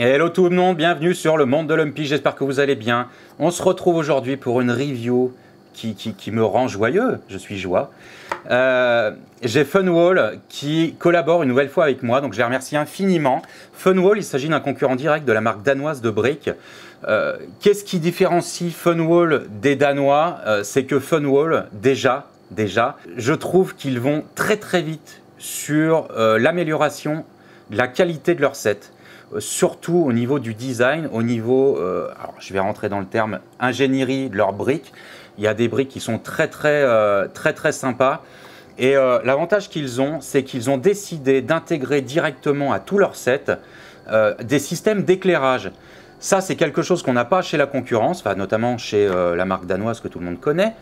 Hello tout le monde, bienvenue sur le monde de l'Humpy, j'espère que vous allez bien. On se retrouve aujourd'hui pour une review qui me rend joyeux, je suis joie. J'ai Funwall qui collabore une nouvelle fois avec moi, donc je les remercie infiniment. Funwall, il s'agit d'un concurrent direct de la marque danoise de briques. Qu'est-ce qui différencie Funwall des Danois? C'est que Funwall, déjà, je trouve qu'ils vont très vite sur l'amélioration de la qualité de leur set. Surtout au niveau du design, au niveau, alors je vais rentrer dans le terme ingénierie de leurs briques. Il y a des briques qui sont très sympas. Et l'avantage qu'ils ont, c'est qu'ils ont décidé d'intégrer directement à tout leur set des systèmes d'éclairage. Ça, c'est quelque chose qu'on n'a pas chez la concurrence, enfin, notamment chez la marque danoise que tout le monde connaît.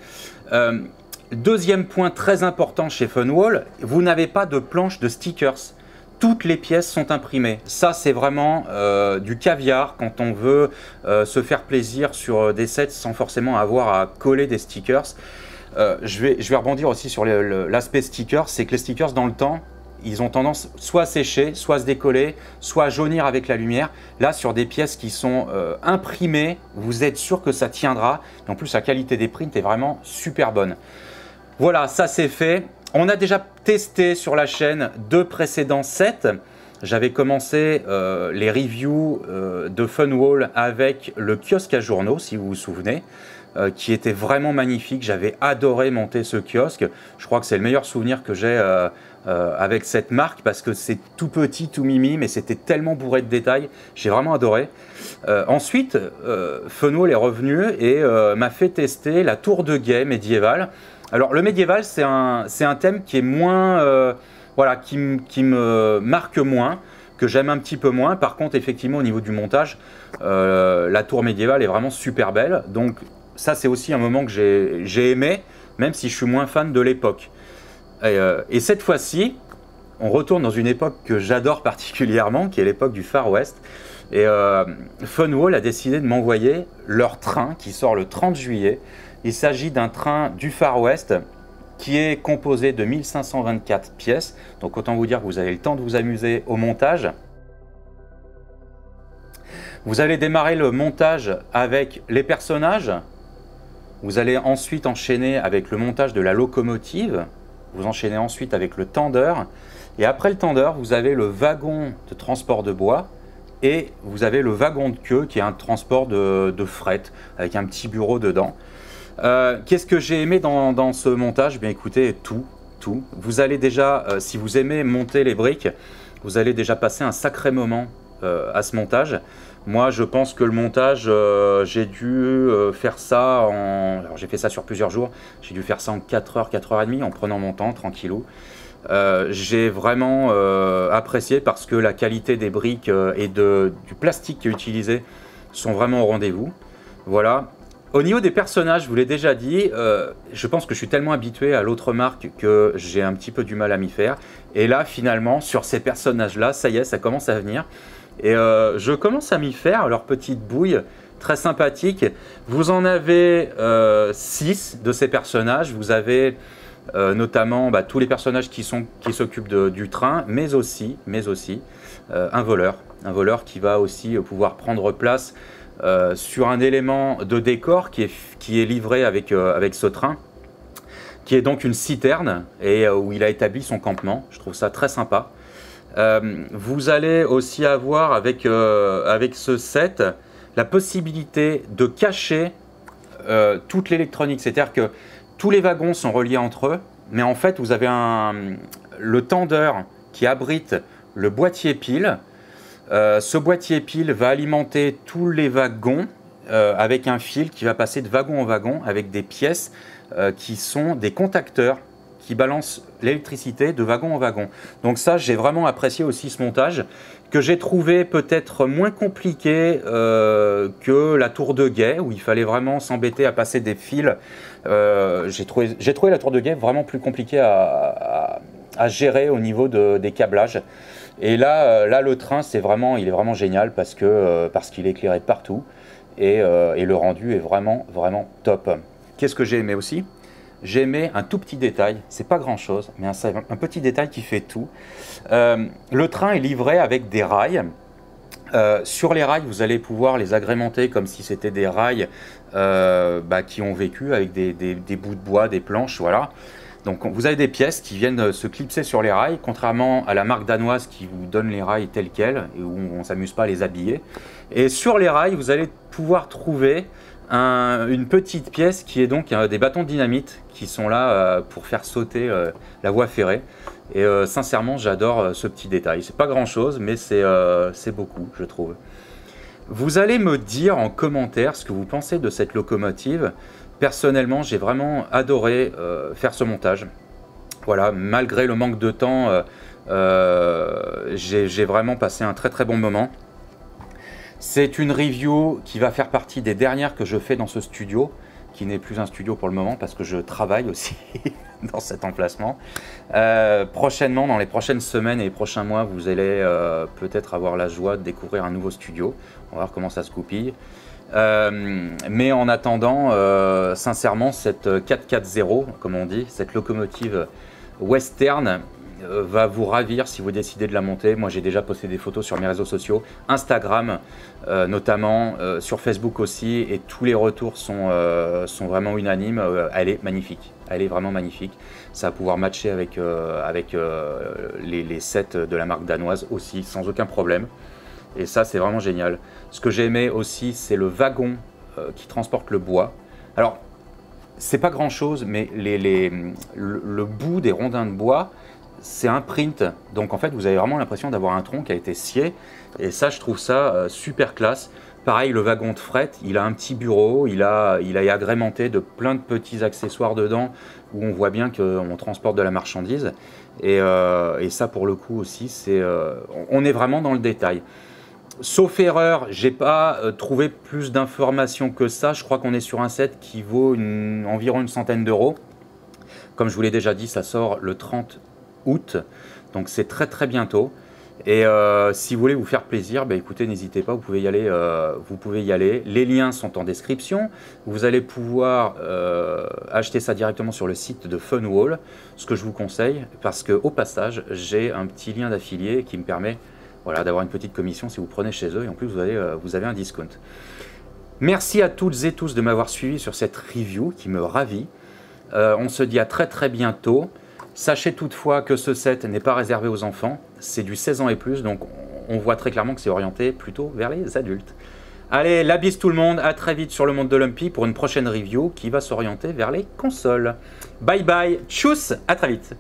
Deuxième point très important chez Funwall, vous n'avez pas de planche de stickers. Toutes les pièces sont imprimées. Ça, c'est vraiment du caviar quand on veut se faire plaisir sur des sets sans forcément avoir à coller des stickers. Je vais rebondir aussi sur l'aspect stickers. C'est que les stickers, dans le temps, ils ont tendance soit à sécher, soit à se décoller, soit à jaunir avec la lumière. Là, sur des pièces qui sont imprimées, vous êtes sûr que ça tiendra. En plus, la qualité des prints est vraiment super bonne. Voilà, ça c'est fait. On a déjà testé sur la chaîne deux précédents sets. J'avais commencé les reviews de Funwall avec le kiosque à journaux, si vous vous souvenez, qui était vraiment magnifique. J'avais adoré monter ce kiosque. Je crois que c'est le meilleur souvenir que j'ai avec cette marque parce que c'est tout petit, tout mimi, mais c'était tellement bourré de détails. J'ai vraiment adoré. Ensuite, Funwall est revenu et m'a fait tester la tour de guet médiévale. Alors le médiéval, c'est un thème qui est moins, voilà, qui me marque moins, que j'aime un petit peu moins. Par contre, effectivement, au niveau du montage, la tour médiévale est vraiment super belle. Donc ça, c'est aussi un moment que j'ai aimé, même si je suis moins fan de l'époque. Et cette fois-ci, on retourne dans une époque que j'adore particulièrement, qui est l'époque du Far West. Et Funwall a décidé de m'envoyer leur train qui sort le 30 juillet. Il s'agit d'un train du Far West qui est composé de 1524 pièces. Donc autant vous dire que vous avez le temps de vous amuser au montage. Vous allez démarrer le montage avec les personnages. Vous allez ensuite enchaîner avec le montage de la locomotive. Vous enchaînez ensuite avec le tendeur. Et après le tendeur, vous avez le wagon de transport de bois. Et vous avez le wagon de queue qui est un transport de fret avec un petit bureau dedans. Qu'est-ce que j'ai aimé dans ce montage? Bien écoutez, tout. Vous allez déjà, si vous aimez monter les briques, vous allez déjà passer un sacré moment à ce montage. Moi, je pense que le montage, j'ai dû faire ça en... Alors, j'ai fait ça sur plusieurs jours. J'ai dû faire ça en 4h, 4h30 en prenant mon temps, tranquillou. J'ai vraiment apprécié parce que la qualité des briques et du plastique qui est utilisé sont vraiment au rendez-vous. Voilà. Au niveau des personnages, je vous l'ai déjà dit, je pense que je suis tellement habitué à l'autre marque que j'ai un petit peu du mal à m'y faire. Et là, finalement, sur ces personnages-là, ça y est, ça commence à venir. Et je commence à m'y faire, leur petite bouille, très sympathique. Vous en avez 6 de ces personnages. Vous avez notamment tous les personnages qui s'occupent du train, mais aussi un voleur qui va aussi pouvoir prendre place sur un élément de décor qui est livré avec ce train, qui est donc une citerne et où il a établi son campement. Je trouve ça très sympa. Vous allez aussi avoir avec ce set la possibilité de cacher toute l'électronique. C'est-à-dire que tous les wagons sont reliés entre eux, mais en fait vous avez le tendeur qui abrite le boîtier pile. Ce boîtier pile va alimenter tous les wagons avec un fil qui va passer de wagon en wagon avec des pièces qui sont des contacteurs qui balancent l'électricité de wagon en wagon. Donc ça, j'ai vraiment apprécié aussi ce montage que j'ai trouvé peut-être moins compliqué que la tour de guet où il fallait vraiment s'embêter à passer des fils. J'ai trouvé la tour de guet vraiment plus compliquée à gérer au niveau des câblages. Et là, le train, il est vraiment génial parce qu'il est éclairé partout et le rendu est vraiment top. Qu'est-ce que j'ai aimé aussi? J'ai aimé un tout petit détail, c'est pas grand chose, mais un petit détail qui fait tout. Le train est livré avec des rails Sur les rails, vous allez pouvoir les agrémenter comme si c'était des rails qui ont vécu avec des bouts de bois, des planches, voilà. Donc vous avez des pièces qui viennent se clipser sur les rails, contrairement à la marque danoise qui vous donne les rails tels quels et où on ne s'amuse pas à les habiller. Et sur les rails, vous allez pouvoir trouver une petite pièce qui est donc des bâtons de dynamite qui sont là pour faire sauter la voie ferrée. Et sincèrement, j'adore ce petit détail. C'est pas grand chose, mais c'est beaucoup, je trouve. Vous allez me dire en commentaire ce que vous pensez de cette locomotive. Personnellement, j'ai vraiment adoré faire ce montage. Voilà, malgré le manque de temps, j'ai vraiment passé un très bon moment. C'est une review qui va faire partie des dernières que je fais dans ce studio, qui n'est plus un studio pour le moment parce que je travaille aussi dans cet emplacement. Prochainement, dans les prochaines semaines et les prochains mois, vous allez peut-être avoir la joie de découvrir un nouveau studio. On va voir comment ça se goupille. Mais en attendant, sincèrement, cette 440, comme on dit, cette locomotive western va vous ravir si vous décidez de la monter. Moi, j'ai déjà posté des photos sur mes réseaux sociaux, Instagram notamment, sur Facebook aussi, et tous les retours sont vraiment unanimes. Elle est magnifique, elle est vraiment magnifique. Ça va pouvoir matcher avec les sets de la marque danoise aussi, sans aucun problème. Et ça, c'est vraiment génial. Ce que j'ai aimé aussi, c'est le wagon qui transporte le bois. Alors, c'est pas grand chose, mais le bout des rondins de bois, c'est un print. Donc en fait, vous avez vraiment l'impression d'avoir un tronc qui a été scié. Et ça, je trouve ça super classe. Pareil, le wagon de fret, il a un petit bureau, il est agrémenté de plein de petits accessoires dedans où on voit bien qu'on transporte de la marchandise. Et ça, pour le coup aussi, on est vraiment dans le détail. Sauf erreur, j'ai pas trouvé plus d'informations que ça. Je crois qu'on est sur un set qui vaut environ une centaine d'euros. Comme je vous l'ai déjà dit, ça sort le 30 août, donc c'est très bientôt. Et si vous voulez vous faire plaisir, écoutez, n'hésitez pas, vous pouvez y aller. Les liens sont en description. Vous allez pouvoir acheter ça directement sur le site de Funwall, ce que je vous conseille, parce qu'au passage, j'ai un petit lien d'affilié qui me permet d'avoir une petite commission si vous prenez chez eux, et en plus vous avez un discount. Merci à toutes et tous de m'avoir suivi sur cette review qui me ravit. On se dit à très bientôt. Sachez toutefois que ce set n'est pas réservé aux enfants, c'est du 16 ans et plus, donc on voit très clairement que c'est orienté plutôt vers les adultes. Allez, la bise tout le monde, à très vite sur le monde de Lumpy pour une prochaine review qui va s'orienter vers les consoles. Bye bye, tchuss, à très vite.